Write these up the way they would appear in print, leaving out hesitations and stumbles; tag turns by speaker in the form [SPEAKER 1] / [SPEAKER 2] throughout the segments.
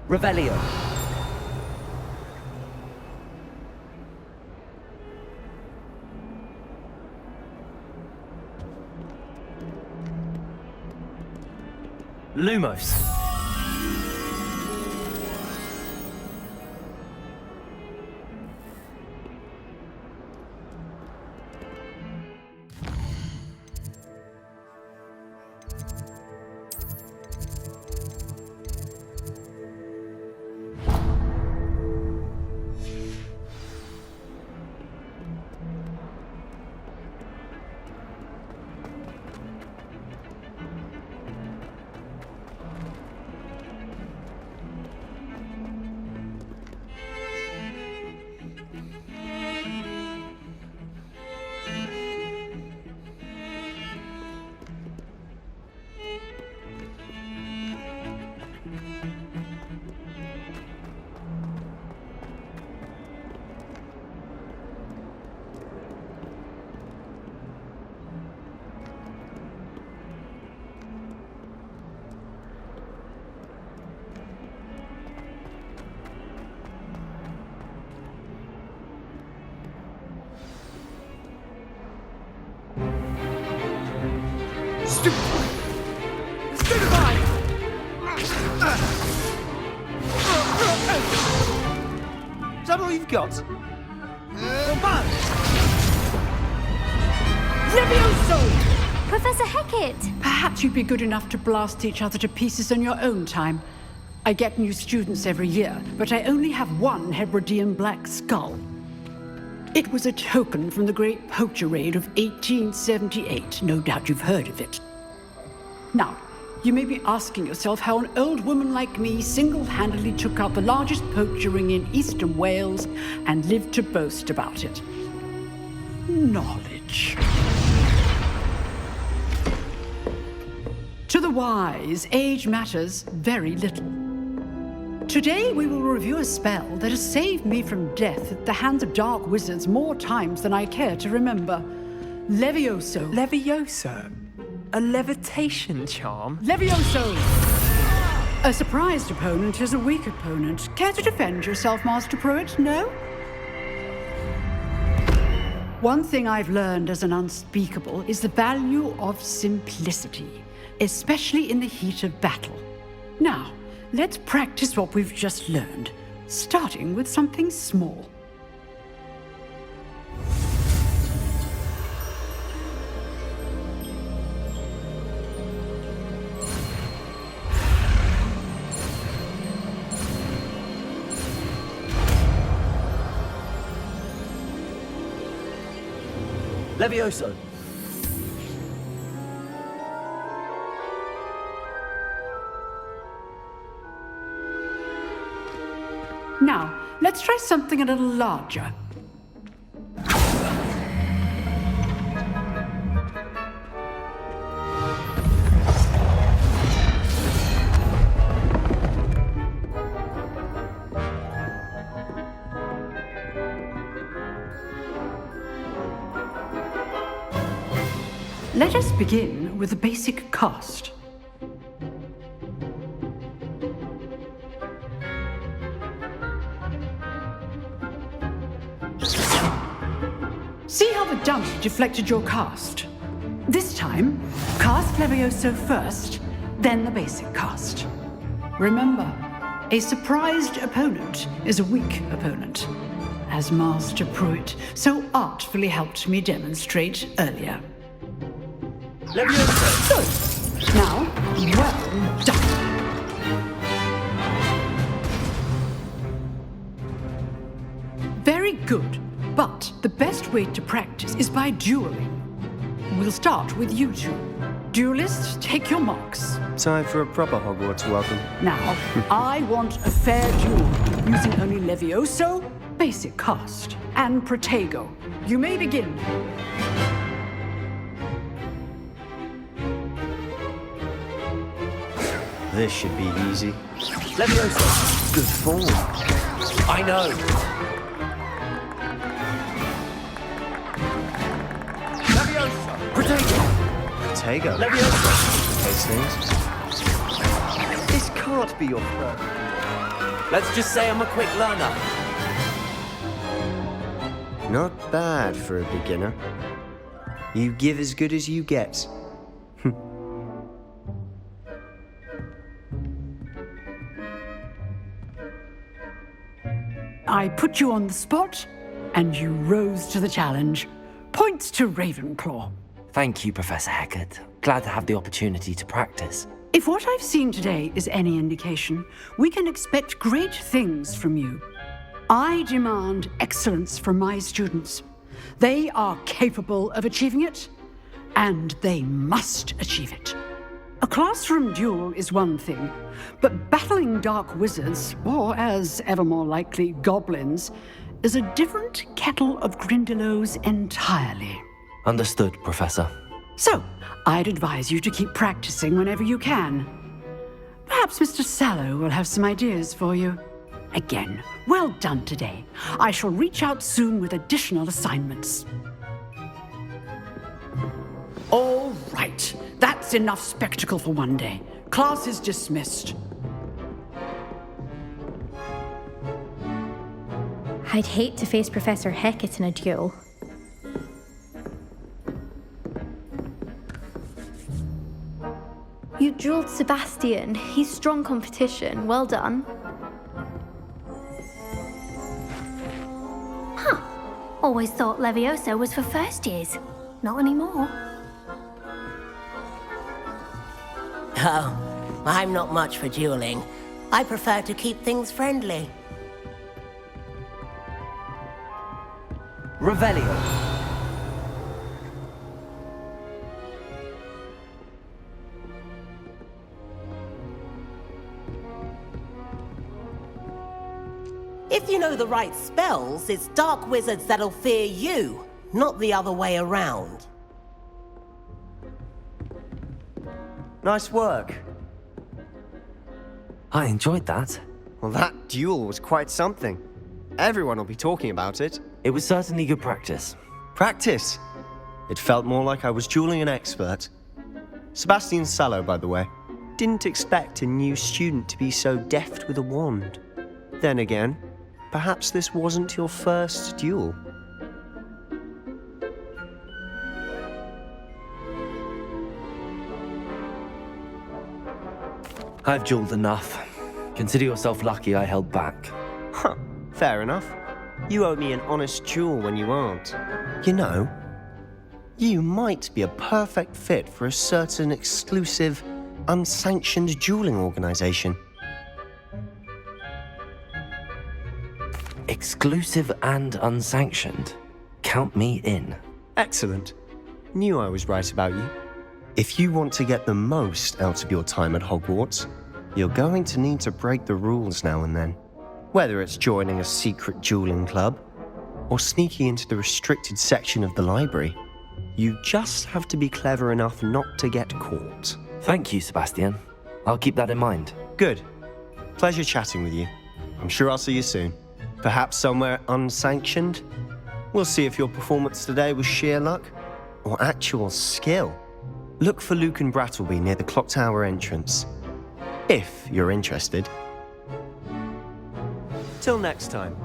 [SPEAKER 1] Revelio. Lumos. Is that all you've got?
[SPEAKER 2] Levioso!
[SPEAKER 3] Professor Hecat!
[SPEAKER 2] Perhaps you'd be good enough to blast each other to pieces on your own time. I get new students every year, but I only have one Hebridean black skull. It was a token from the Great Poacher Raid of 1878. No doubt you've heard of it. Now, you may be asking yourself how an old woman like me single-handedly took out the largest poacher ring in eastern Wales and lived to boast about it. Knowledge. To the wise, age matters very little. Today we will review a spell that has saved me from death at the hands of dark wizards more times than I care to remember. Levioso.
[SPEAKER 1] Levioso? A levitation charm?
[SPEAKER 2] Levioso! A surprised opponent is a weak opponent. Care to defend yourself, Master Pruitt? No? One thing I've learned as an unspeakable is the value of simplicity, especially in the heat of battle. Now, let's practice what we've just learned, starting with something small.
[SPEAKER 1] Levioso.
[SPEAKER 2] Now, let's try something a little larger. Let us begin with the basic cast. See how the dummy deflected your cast? This time, cast Levioso first, then the basic cast. Remember, a surprised opponent is a weak opponent, as Master Pruitt so artfully helped me demonstrate earlier.
[SPEAKER 1] Levioso!
[SPEAKER 2] Good. Now, well done. Very good. But the best way to practice is by dueling. We'll start with you two. Duelists, take your marks.
[SPEAKER 4] Time for a proper Hogwarts welcome.
[SPEAKER 2] Now, I want a fair duel, using only Levioso, basic cast, and Protego. You may begin.
[SPEAKER 4] This should be easy.
[SPEAKER 1] Levioso!
[SPEAKER 4] Good form.
[SPEAKER 1] I know! Levioso! Protego!
[SPEAKER 4] Protego.
[SPEAKER 1] Levioso!
[SPEAKER 4] Things. This can't be your first.
[SPEAKER 1] Let's just say I'm a quick learner.
[SPEAKER 4] Not bad for a beginner. You give as good as you get.
[SPEAKER 2] I put you on the spot, and you rose to the challenge. Points to Ravenclaw.
[SPEAKER 3] Thank you, Professor Hecat. Glad to have the opportunity to practice.
[SPEAKER 2] If what I've seen today is any indication, we can expect great things from you. I demand excellence from my students. They are capable of achieving it, and they must achieve it. A classroom duel is one thing, but battling dark wizards, or as ever more likely, goblins, is a different kettle of Grindylows entirely.
[SPEAKER 3] Understood, Professor.
[SPEAKER 2] So, I'd advise you to keep practicing whenever you can. Perhaps Mr. Sallow will have some ideas for you. Again, well done today. I shall reach out soon with additional assignments. All right, that's enough spectacle for one day. Class is dismissed.
[SPEAKER 5] I'd hate to face Professor Hecat in a duel. You dueled Sebastian. He's strong competition. Well done.
[SPEAKER 6] Huh. Always thought Levioso was for first years. Not anymore.
[SPEAKER 7] Oh, I'm not much for dueling. I prefer to keep things friendly.
[SPEAKER 1] Revelio.
[SPEAKER 7] If you know the right spells, it's dark wizards that'll fear you, not the other way around.
[SPEAKER 4] Nice work.
[SPEAKER 3] I enjoyed that.
[SPEAKER 4] Well, that duel was quite something. Everyone will be talking about it.
[SPEAKER 3] It was certainly good practice.
[SPEAKER 4] Practice. It felt more like I was dueling an expert. Sebastian Sallow, by the way. Didn't expect a new student to be so deft with a wand. Then again, perhaps this wasn't your first duel.
[SPEAKER 3] I've dueled enough. Consider yourself lucky I held back.
[SPEAKER 4] Huh, fair enough. You owe me an honest duel when you aren't. You know, you might be a perfect fit for a certain exclusive, unsanctioned dueling organization.
[SPEAKER 3] Exclusive and unsanctioned. Count me in.
[SPEAKER 4] Excellent. Knew I was right about you. If you want to get the most out of your time at Hogwarts, you're going to need to break the rules now and then. Whether it's joining a secret dueling club, or sneaking into the restricted section of the library, you just have to be clever enough not to get caught.
[SPEAKER 3] Thank you, Sebastian. I'll keep that in mind.
[SPEAKER 4] Good. Pleasure chatting with you. I'm sure I'll see you soon. Perhaps somewhere unsanctioned? We'll see if your performance today was sheer luck or actual skill. Look for Luke and Brattleby near the clock tower entrance, if you're interested. Till next time.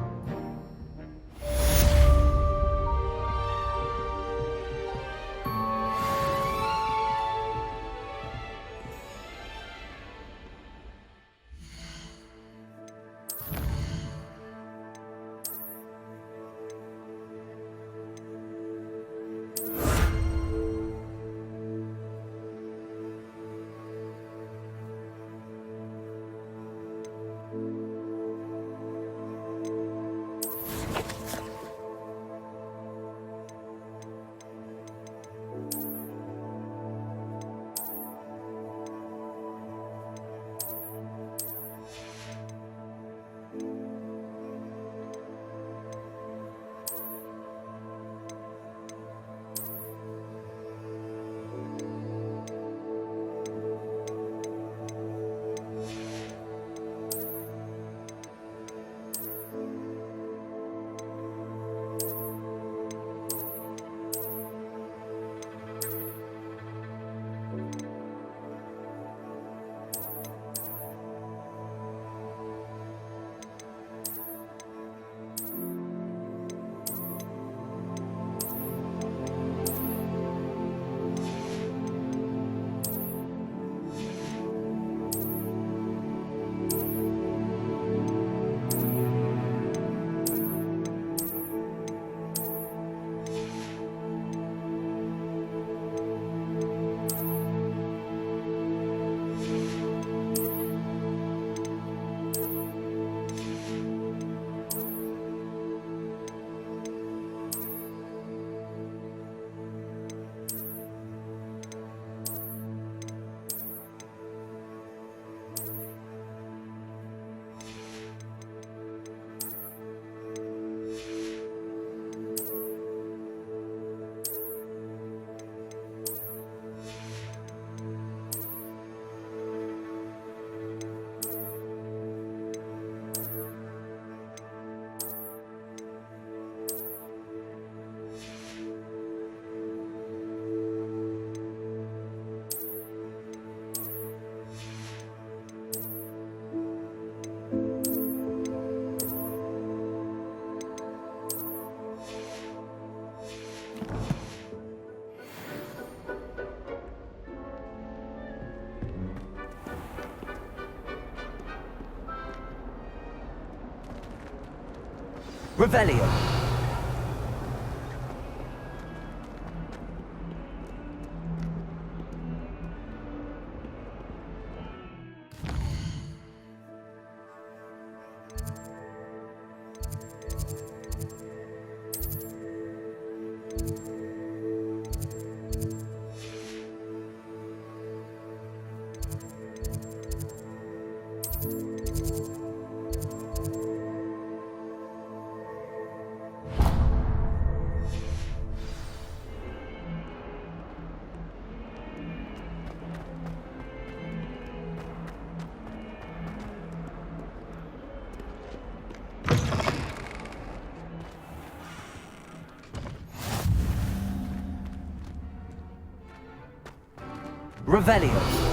[SPEAKER 3] Revelio. Revelio.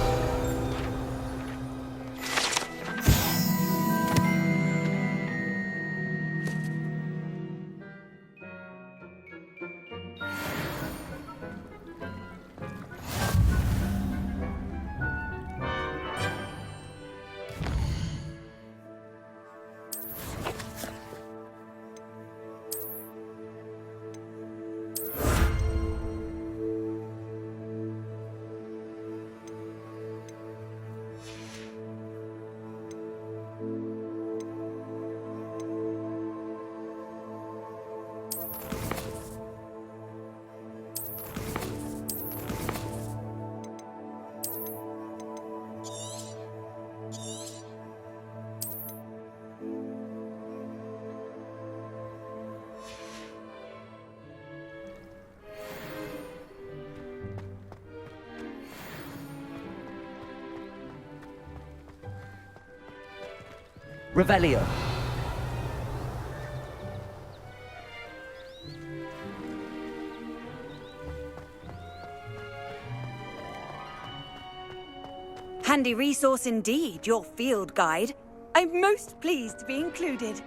[SPEAKER 3] Revelio.
[SPEAKER 8] Handy resource indeed, your field guide. I'm most pleased to be included.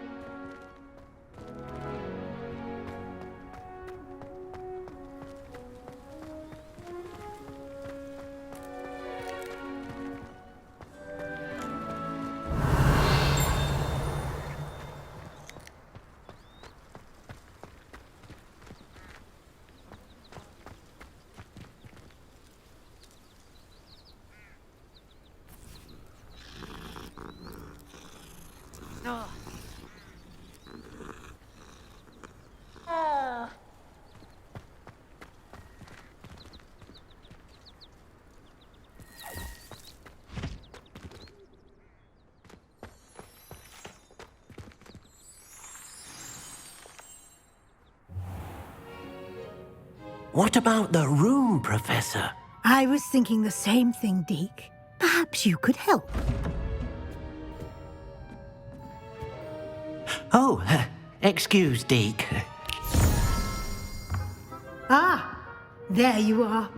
[SPEAKER 1] What about the room, Professor?
[SPEAKER 9] I was thinking the same thing, Deke. Perhaps you could help.
[SPEAKER 1] Oh, excuse, Deke.
[SPEAKER 9] Ah, there you are.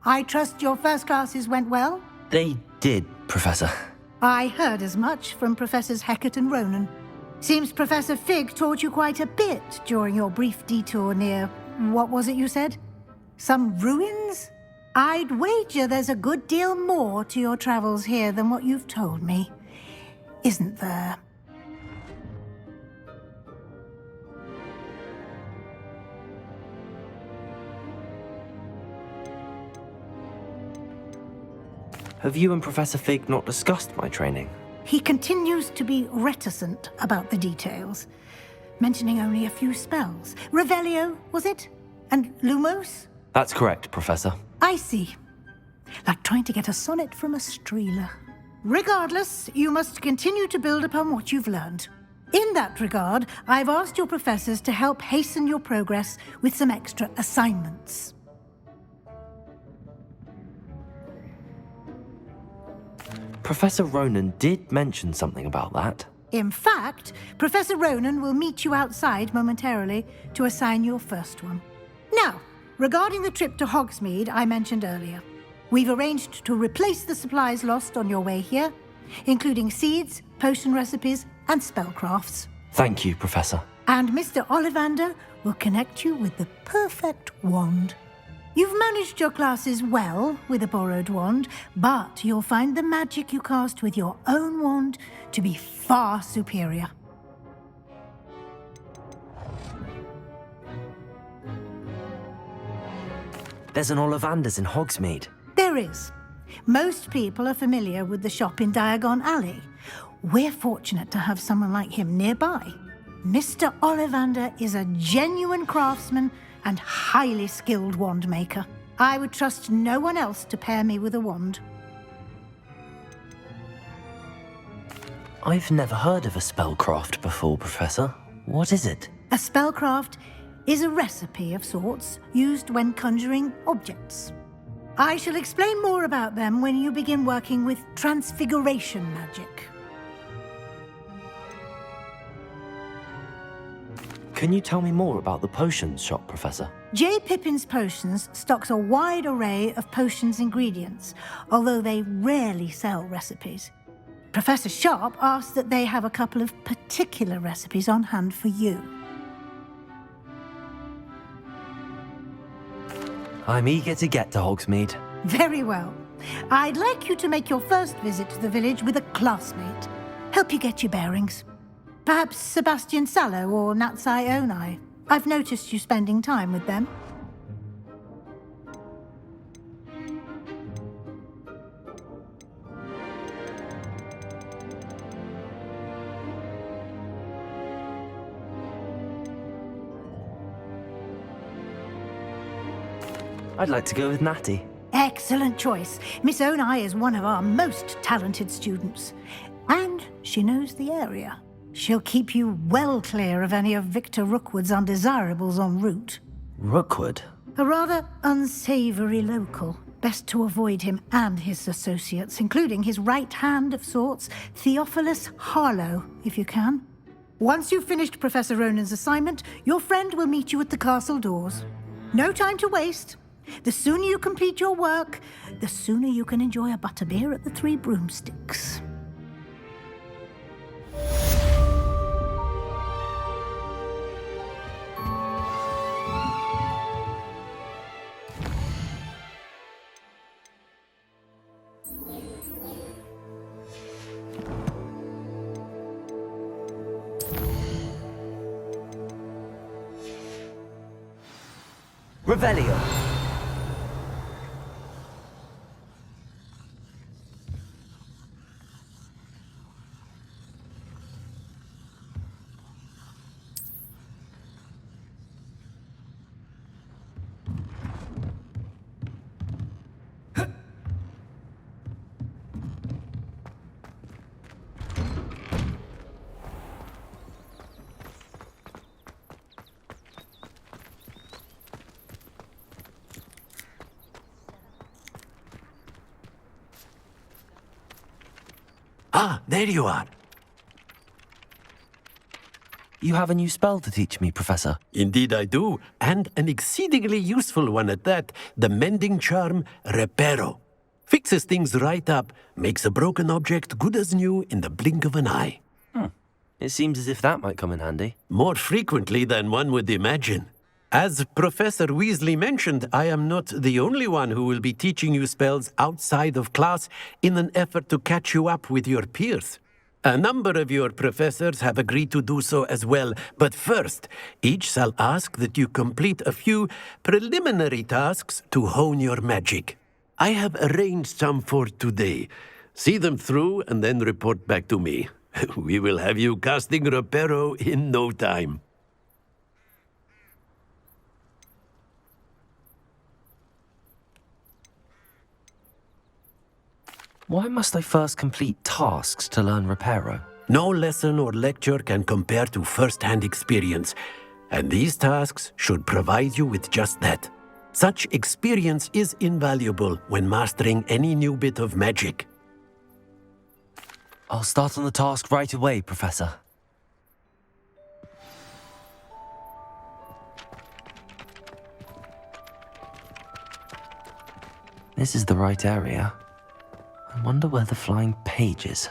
[SPEAKER 9] I trust your first classes went well?
[SPEAKER 3] They did, Professor.
[SPEAKER 9] I heard as much from Professors Hecat and Ronan. Seems Professor Fig taught you quite a bit during your brief detour near... what was it you said? Some ruins? I'd wager there's a good deal more to your travels here than what you've told me. Isn't there?
[SPEAKER 3] Have you and Professor Fig not discussed my training?
[SPEAKER 9] He continues to be reticent about the details, mentioning only a few spells. Revelio, was it? And Lumos?
[SPEAKER 3] That's correct, Professor.
[SPEAKER 9] I see. Like trying to get a sonnet from a streeler. Regardless, you must continue to build upon what you've learned. In that regard, I've asked your professors to help hasten your progress with some extra assignments.
[SPEAKER 3] Professor Ronan did mention something about that.
[SPEAKER 9] In fact, Professor Ronan will meet you outside momentarily to assign your first one. Now, regarding the trip to Hogsmeade I mentioned earlier, we've arranged to replace the supplies lost on your way here, including seeds, potion recipes, and spellcrafts.
[SPEAKER 3] Thank you, Professor.
[SPEAKER 9] And Mr. Ollivander will connect you with the perfect wand. You've managed your classes well with a borrowed wand, but you'll find the magic you cast with your own wand to be far superior.
[SPEAKER 3] There's an Ollivander's in Hogsmeade.
[SPEAKER 9] There is. Most people are familiar with the shop in Diagon Alley. We're fortunate to have someone like him nearby. Mr. Ollivander is a genuine craftsman and highly skilled wand maker. I would trust no one else to pair me with a wand.
[SPEAKER 3] I've never heard of a spellcraft before, Professor. What is it?
[SPEAKER 9] A spellcraft is a recipe of sorts used when conjuring objects. I shall explain more about them when you begin working with transfiguration magic.
[SPEAKER 3] Can you tell me more about the potions shop, Professor?
[SPEAKER 9] J. Pippin's Potions stocks a wide array of potions ingredients, although they rarely sell recipes. Professor Sharp asks that they have a couple of particular recipes on hand for you.
[SPEAKER 3] I'm eager to get to Hogsmeade.
[SPEAKER 9] Very well. I'd like you to make your first visit to the village with a classmate. Help you get your bearings. Perhaps Sebastian Sallow or Natsai Onai. I've noticed you spending time with them.
[SPEAKER 3] I'd like to go with Natty.
[SPEAKER 9] Excellent choice. Miss Onai is one of our most talented students. And she knows the area. She'll keep you well clear of any of Victor Rookwood's undesirables en route.
[SPEAKER 3] Rookwood?
[SPEAKER 9] A rather unsavory local. Best to avoid him and his associates, including his right hand of sorts, Theophilus Harlow, if you can. Once you've finished Professor Ronan's assignment, your friend will meet you at the castle doors. No time to waste. The sooner you complete your work, the sooner you can enjoy a butterbeer at the Three Broomsticks.
[SPEAKER 3] Revelio.
[SPEAKER 1] Ah, there you are.
[SPEAKER 3] You have a new spell to teach me, Professor.
[SPEAKER 10] Indeed I do, and an exceedingly useful one at that, the mending charm Reparo. Fixes things right up, makes a broken object good as new in the blink of an eye.
[SPEAKER 3] It seems as if that might come in handy.
[SPEAKER 10] More frequently than one would imagine. As Professor Weasley mentioned, I am not the only one who will be teaching you spells outside of class in an effort to catch you up with your peers. A number of your professors have agreed to do so as well, but first, each shall ask that you complete a few preliminary tasks to hone your magic. I have arranged some for today. See them through and then report back to me. We will have you casting Reparo in no time.
[SPEAKER 3] Why must I first complete tasks to learn Reparo?
[SPEAKER 10] No lesson or lecture can compare to first-hand experience, and these tasks should provide you with just that. Such experience is invaluable when mastering any new bit of magic.
[SPEAKER 3] I'll start on the task right away, Professor. This is the right area. I wonder where the flying page is.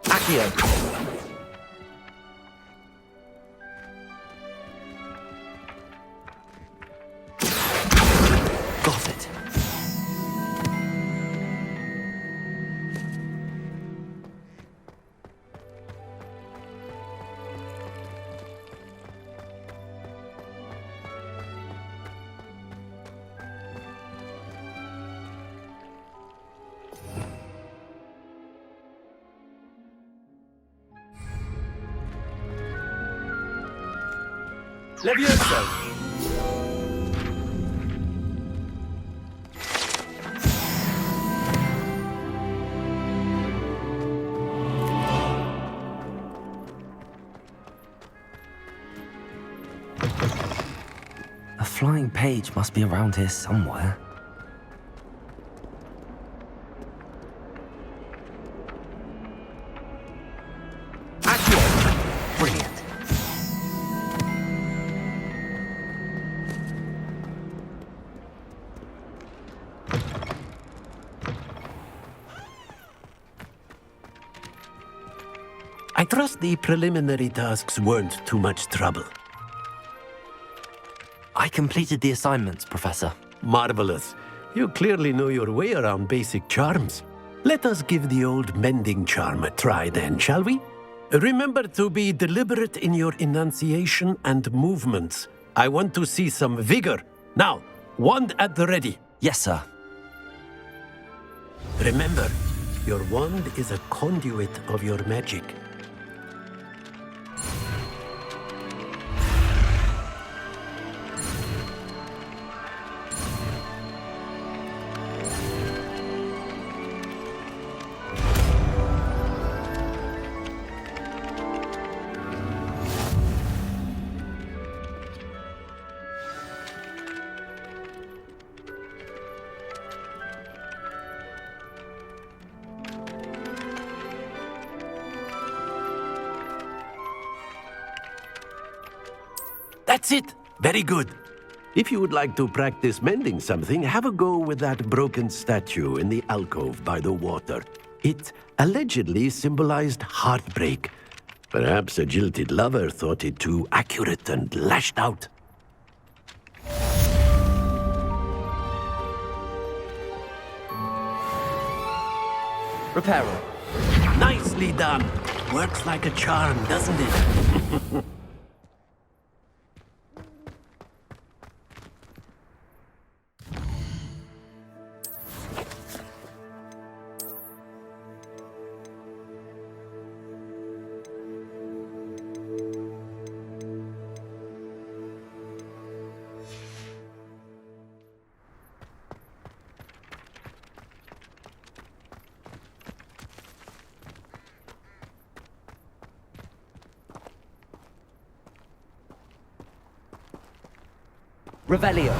[SPEAKER 3] Accio!
[SPEAKER 10] Levioso!
[SPEAKER 3] A flying page must be around here somewhere. Brilliant.
[SPEAKER 10] I trust the preliminary tasks weren't too much trouble.
[SPEAKER 3] I completed the assignments, Professor.
[SPEAKER 10] Marvelous. You clearly know your way around basic charms. Let us give the old mending charm a try then, shall we? Remember to be deliberate in your enunciation and movements. I want to see some vigor. Now, wand at the ready.
[SPEAKER 3] Yes, sir.
[SPEAKER 10] Remember, your wand is a conduit of your magic. That's it. Very good. If you would like to practice mending something, have a go with that broken statue in the alcove by the water. It allegedly symbolized heartbreak. Perhaps a jilted lover thought it too accurate and lashed out.
[SPEAKER 3] Reparo.
[SPEAKER 10] Nicely done. Works like a charm, doesn't it?
[SPEAKER 3] Revelio.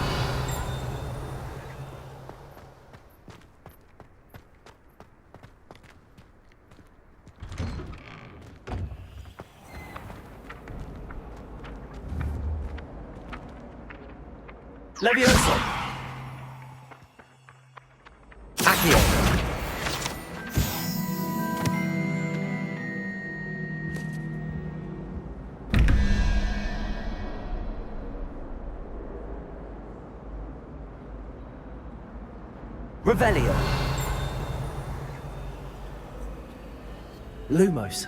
[SPEAKER 10] Levioso!
[SPEAKER 3] Accio. Revelio. Lumos.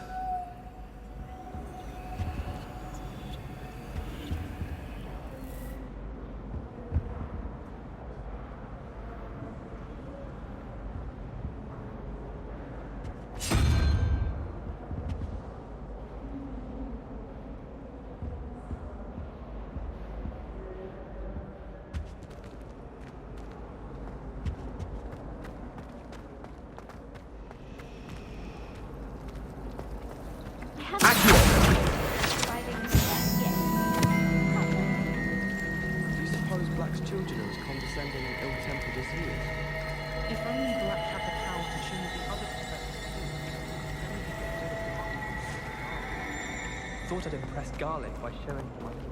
[SPEAKER 11] Thought I'd impress Garlic by showing him my little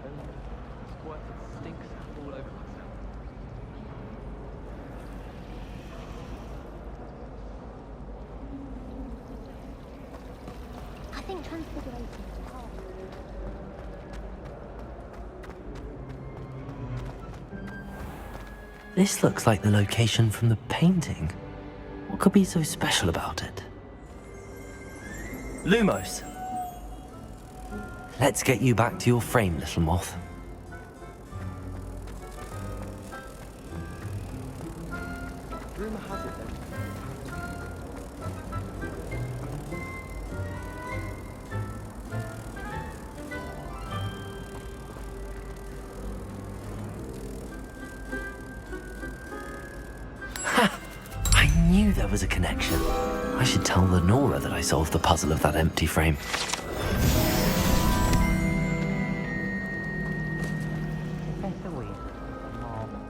[SPEAKER 11] toenail. Squirted stink sap all over myself.
[SPEAKER 6] I think transfiguration is hard.
[SPEAKER 3] This looks like the location from the painting. What could be so special about it? Lumos. Let's get you back to your frame, little moth.
[SPEAKER 11] Rumor has it then.
[SPEAKER 3] there was a connection. I should tell Lenora that I solved the puzzle of that empty frame.
[SPEAKER 11] Professor Weasley, marvel.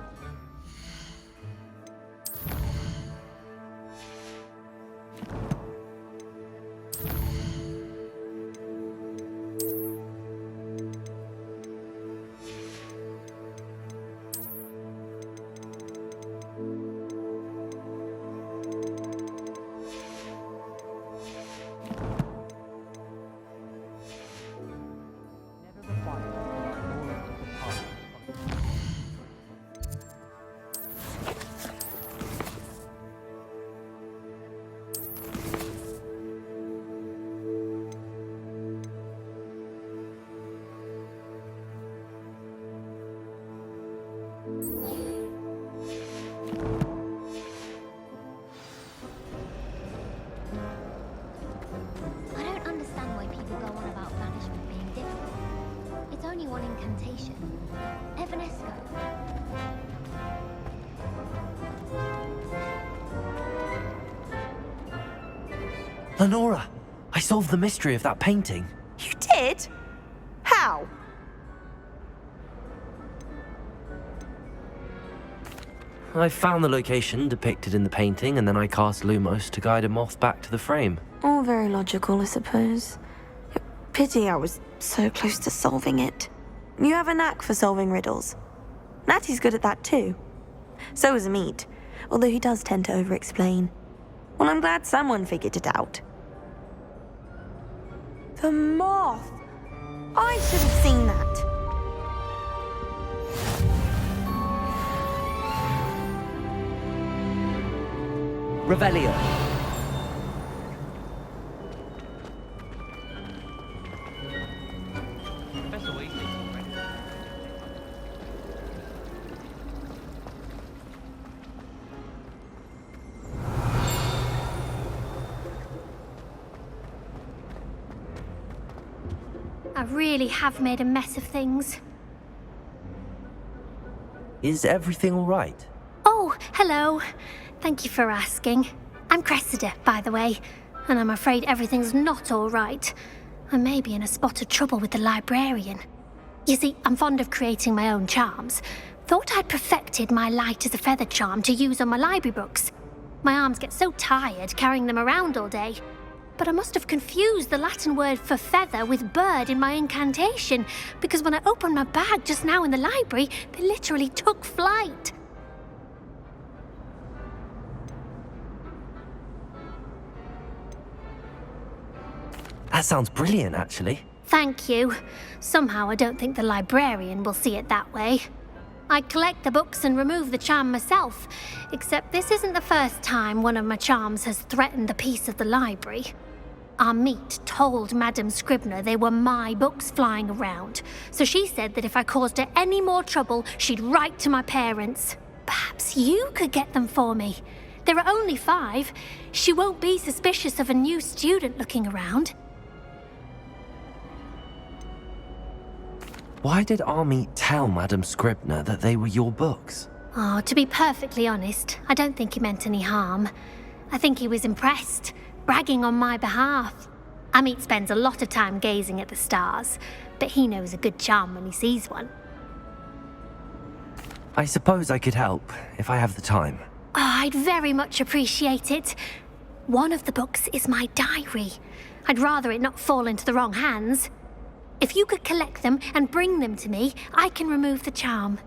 [SPEAKER 11] Never required ignorance of the past.
[SPEAKER 6] I don't understand why people go on about banishment being difficult. It's only one incantation. Evanesco.
[SPEAKER 3] Lenora! I solved the mystery of that painting.
[SPEAKER 8] You did? How?
[SPEAKER 3] I found the location depicted in the painting, and then I cast Lumos to guide a moth back to the frame.
[SPEAKER 12] All very logical, I suppose. Pity I was so close to solving it. You have a knack for solving riddles. Natty's good at that too. So is Amit, although he does tend to over-explain. Well, I'm glad someone figured it out. The moth! I should have seen that.
[SPEAKER 3] Revelio.
[SPEAKER 11] Professor Weasley's already.
[SPEAKER 6] I really have made a mess of things.
[SPEAKER 3] Is everything all right?
[SPEAKER 6] Oh, hello. Thank you for asking. I'm Cressida, by the way, and I'm afraid everything's not all right. I may be in a spot of trouble with the librarian. You see, I'm fond of creating my own charms. Thought I'd perfected my light as a feather charm to use on my library books. My arms get so tired carrying them around all day. But I must have confused the Latin word for feather with bird in my incantation, because when I opened my bag just now in the library, they literally took flight.
[SPEAKER 3] That sounds brilliant, actually.
[SPEAKER 6] Thank you. Somehow I don't think the librarian will see it that way. I collect the books and remove the charm myself, except this isn't the first time one of my charms has threatened the peace of the library. Amit told Madame Scribner they were my books flying around, so she said that if I caused her any more trouble, she'd write to my parents. Perhaps you could get them for me. There are only 5. She won't be suspicious of a new student looking around.
[SPEAKER 3] Why did Army tell Madame Scribner that they were your books?
[SPEAKER 6] Oh, to be perfectly honest, I don't think he meant any harm. I think he was impressed, bragging on my behalf. Amit spends a lot of time gazing at the stars, but he knows a good charm when he sees one.
[SPEAKER 3] I suppose I could help, if I have the time.
[SPEAKER 6] Oh, I'd very much appreciate it. One of the books is my diary. I'd rather it not fall into the wrong hands. If you could collect them and bring them to me, I can remove the charm.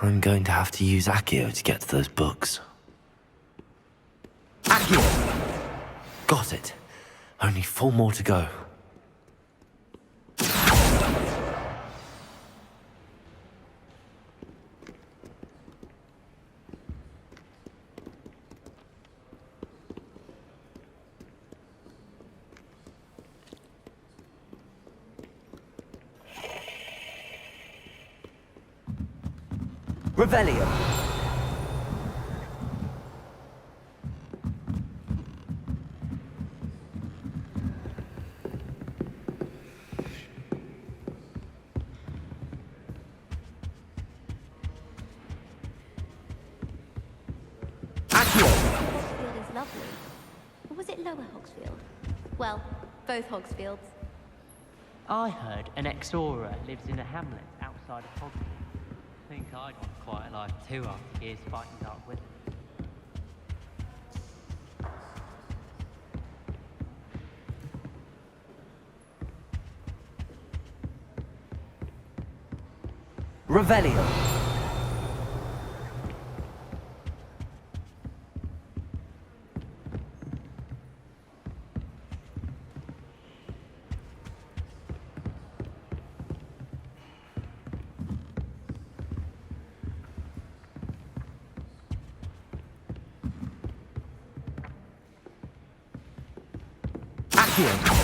[SPEAKER 3] I'm going to have to use Accio to get to those books. Accio! Got it. Only 4 more to go. Revelio.
[SPEAKER 5] Hogsfield is lovely. Or was it Lower Hogsfield? Well, both Hogsfields.
[SPEAKER 11] I heard an ex-Aura lives in a hamlet outside of Hogwarts. I think I'd want quite a life too after years fighting dark wizards.
[SPEAKER 3] Revelio. Accio.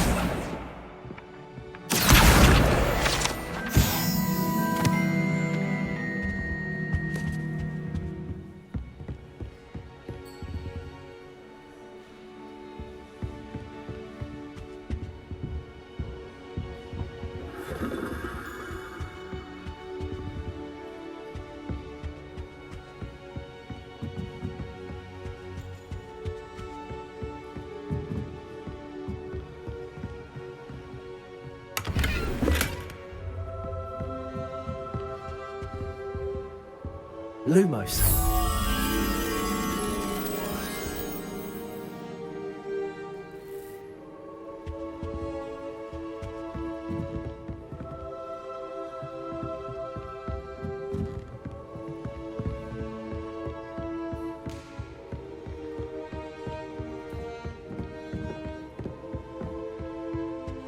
[SPEAKER 3] Lumos.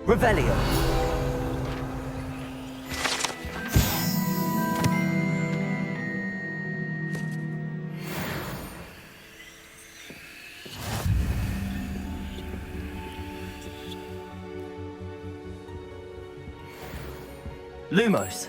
[SPEAKER 3] Revelio. Lumos.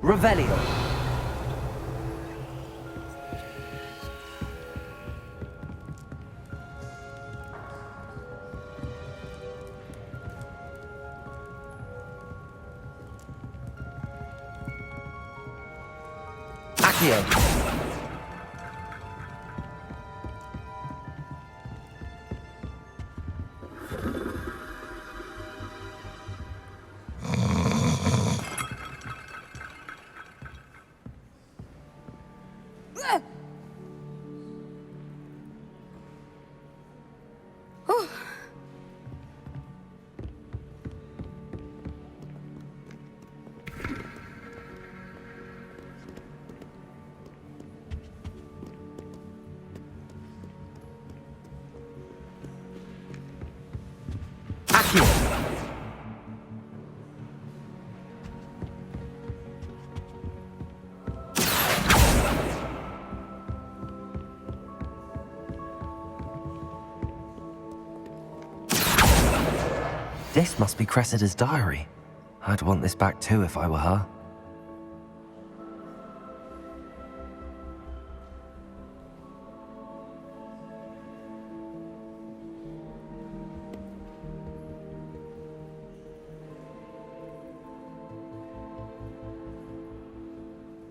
[SPEAKER 3] Revelio. Accio. This must be Cressida's diary. I'd want this back too if I were her.